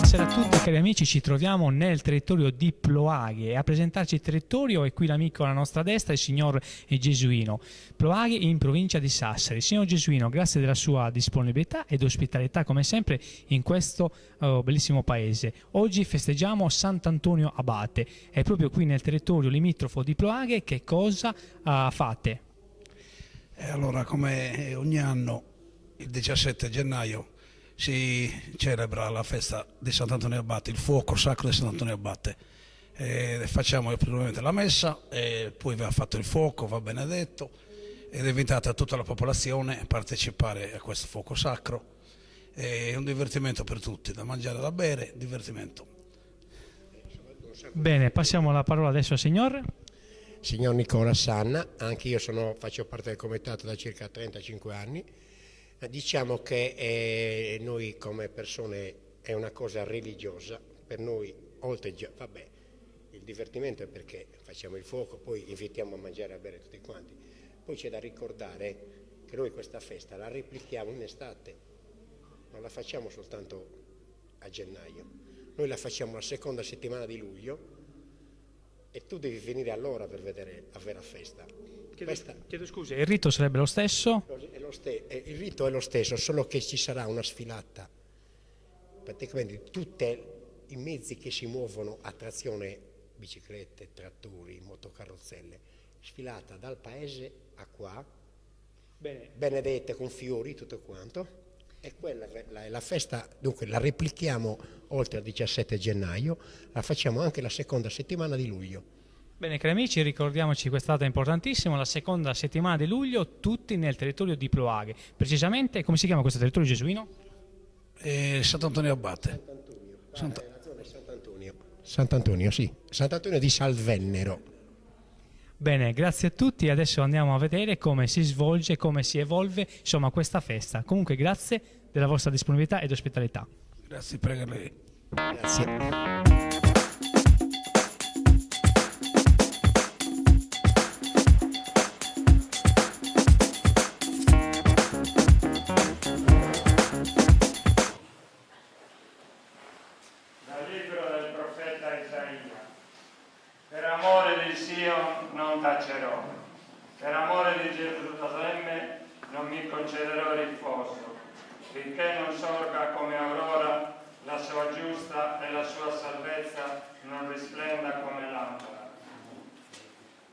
Buonasera a tutti cari amici, ci troviamo nel territorio di Ploaghe e a presentarci il territorio è qui l'amico alla nostra destra, il signor Gesuino. Ploaghe in provincia di Sassari. Signor Gesuino, grazie della sua disponibilità ed ospitalità come sempre in questo bellissimo paese. Oggi festeggiamo Sant'Antonio Abate e proprio qui nel territorio limitrofo di Ploaghe che cosa fate? Allora, come ogni anno, il 17 gennaio si celebra la festa di Sant'Antonio Abate, il fuoco sacro di Sant'Antonio Abate. Facciamo primeramente la messa, e poi va fatto il fuoco, va benedetto ed è invitata tutta la popolazione a partecipare a questo fuoco sacro. È un divertimento per tutti, da mangiare, da bere, divertimento. Bene, passiamo la parola adesso al signor. Signor Nicola Sanna, anche io faccio parte del comitato da circa 35 anni. Diciamo che noi come persone è una cosa religiosa, per noi oltre vabbè, il divertimento è perché facciamo il fuoco, poi invitiamo a mangiare e a bere tutti quanti, poi c'è da ricordare che noi questa festa la replichiamo in estate, non la facciamo soltanto a gennaio, noi la facciamo la seconda settimana di luglio e tu devi venire allora per vedere la vera festa. Chiedo scusa, il rito sarebbe lo stesso? Il rito è lo stesso, solo che ci sarà una sfilata. Praticamente tutti i mezzi che si muovono a trazione, biciclette, trattori, motocarrozzelle, sfilata dal paese a qua, benedette con fiori, tutto quanto. E quella è la festa, dunque la replichiamo oltre al 17 gennaio, la facciamo anche la seconda settimana di luglio. Bene cari amici, ricordiamoci questa data importantissima, la seconda settimana di luglio, tutti nel territorio di Ploaghe. Precisamente, come si chiama questo territorio gesuino? Sant'Antonio Abate. La zona è Sant'Antonio. Sant'Antonio, sì. Sant'Antonio di Salvennero. Bene, grazie a tutti. Adesso andiamo a vedere come si svolge, come si evolve, insomma, questa festa. Comunque grazie della vostra disponibilità ed ospitalità. Grazie, prego lei. Grazie. Per amore di Sion non tacerò, per amore di Gerusalemme non mi concederò riposo, finché non sorga come aurora la sua giusta e la sua salvezza non risplenda come lampada.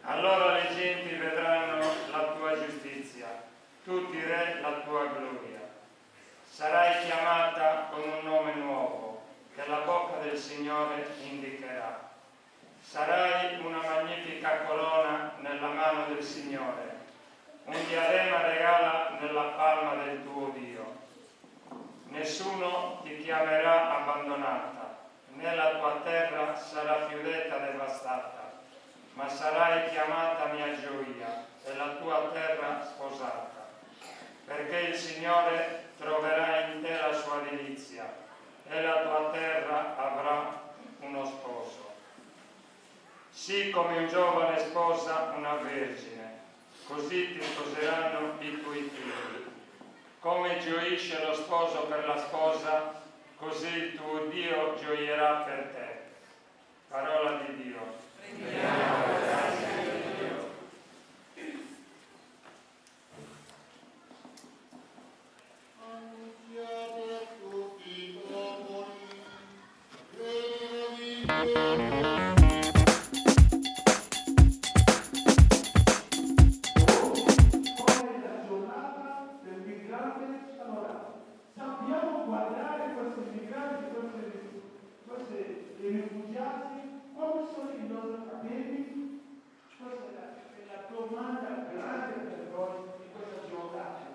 Allora le genti vedranno la tua giustizia, tutti i re la tua gloria. Sarai chiamata con un nome nuovo, che la bocca del Signore indicherà. Sarai una magnifica corona nella mano del Signore, un diadema regala nella palma del tuo Dio. Nessuno ti chiamerà abbandonata, né la tua terra sarà più detta devastata, ma sarai chiamata mia gioia e la tua terra sposata, perché il Signore troverà in te la sua delizia e la tua terra avrà uno sposo. Sì, come un giovane sposa una vergine, così ti sposeranno i tuoi figli. Come gioisce lo sposo per la sposa, così il tuo Dio gioierà per te. Parola di Dio. Sappiamo guardare questi migranti, questi rifugiati, come sono i loro fratelli? Questa è la domanda grande per noi in questa giornata.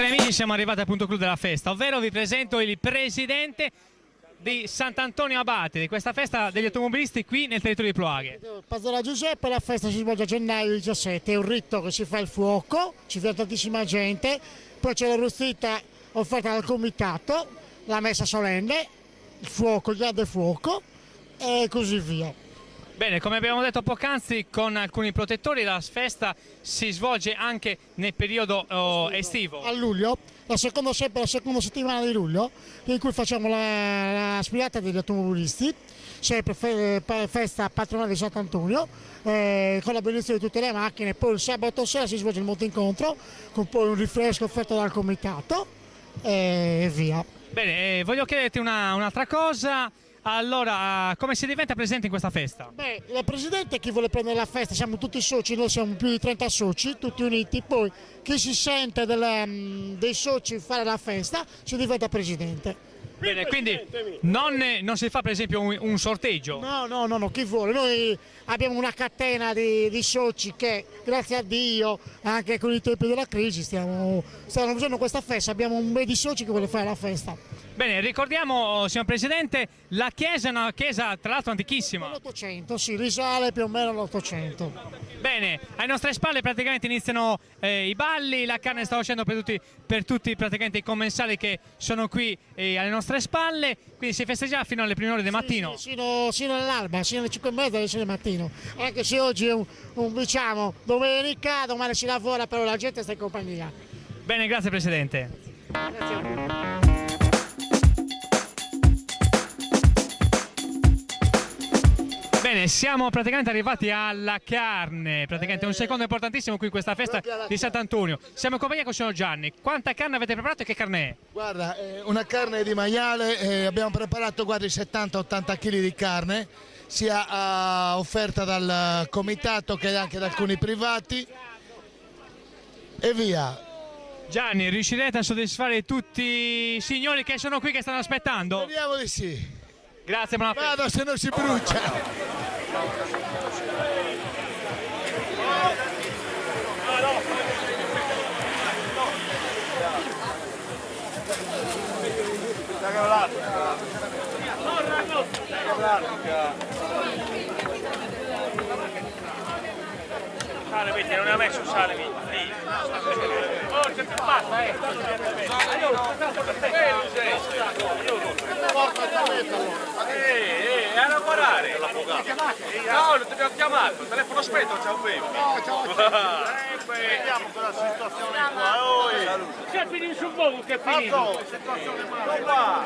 cari amici, siamo arrivati al punto clou della festa, ovvero vi presento il presidente di Sant'Antonio Abate, di questa festa degli automobilisti qui nel territorio di Ploaghe. Pazzola Giuseppe, la festa si svolge a gennaio 17, è un rito che si fa il fuoco, ci viene tantissima gente, poi c'è la rostita offerta dal comitato, la messa solenne, il fuoco, il grande fuoco e così via. Bene, come abbiamo detto poc'anzi, con alcuni protettori la festa si svolge anche nel periodo estivo. A luglio, sempre la seconda settimana di luglio, in cui facciamo la spiagata degli automobilisti, sempre festa patronale di Sant'Antonio, con la benedizione di tutte le macchine. Poi il sabato sera si svolge il monte incontro, con poi un rinfresco offerto dal comitato e via. Bene, voglio chiederti un'altra cosa. Allora, come si diventa presente in questa festa? Beh, il presidente è chi vuole prendere la festa, siamo tutti soci, noi siamo più di 30 soci, tutti uniti, poi chi si sente dei soci fare la festa si diventa presidente. Bene, quindi non si fa per esempio un sorteggio? No, chi vuole, noi abbiamo una catena di soci che grazie a Dio, anche con i tempi della crisi, stanno usando questa festa, abbiamo un bel di soci che vuole fare la festa. Bene, ricordiamo, signor Presidente, la chiesa è una chiesa tra l'altro antichissima. Nell'800, sì, risale più o meno all'800. Bene, alle nostre spalle praticamente iniziano i balli, la carne sta uscendo per tutti praticamente i commensali che sono qui alle nostre spalle, quindi si festeggia fino alle prime ore del mattino. Sì, sino all'alba, sino alle 5:30 alle 6 del mattino. Anche se oggi è diciamo, domenica, domani si lavora, però la gente sta in compagnia. Bene, grazie Presidente. Grazie a voi. Bene, siamo praticamente arrivati alla carne, praticamente un secondo importantissimo qui in questa festa di Sant'Antonio. Siamo in compagnia con il signor Gianni. Quanta carne avete preparato e che carne è? Guarda, una carne di maiale, abbiamo preparato quasi 70-80 kg di carne, sia offerta dal comitato che anche da alcuni privati e via. Gianni, riuscirete a soddisfare tutti i signori che sono qui che stanno aspettando? Speriamo di sì. Grazie, buona festa. Vado se non si brucia. Sale, vedi, non ne ha messo sale, vedi. Oh, che basta, a lavorare. No, lo dobbiamo chiamare, il telefono spento c'è un bimbo. No, ciao. Vediamo quella situazione qua. C'è finito sul poco che è finito. Non va.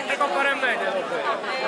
Ecco fare bene dopo.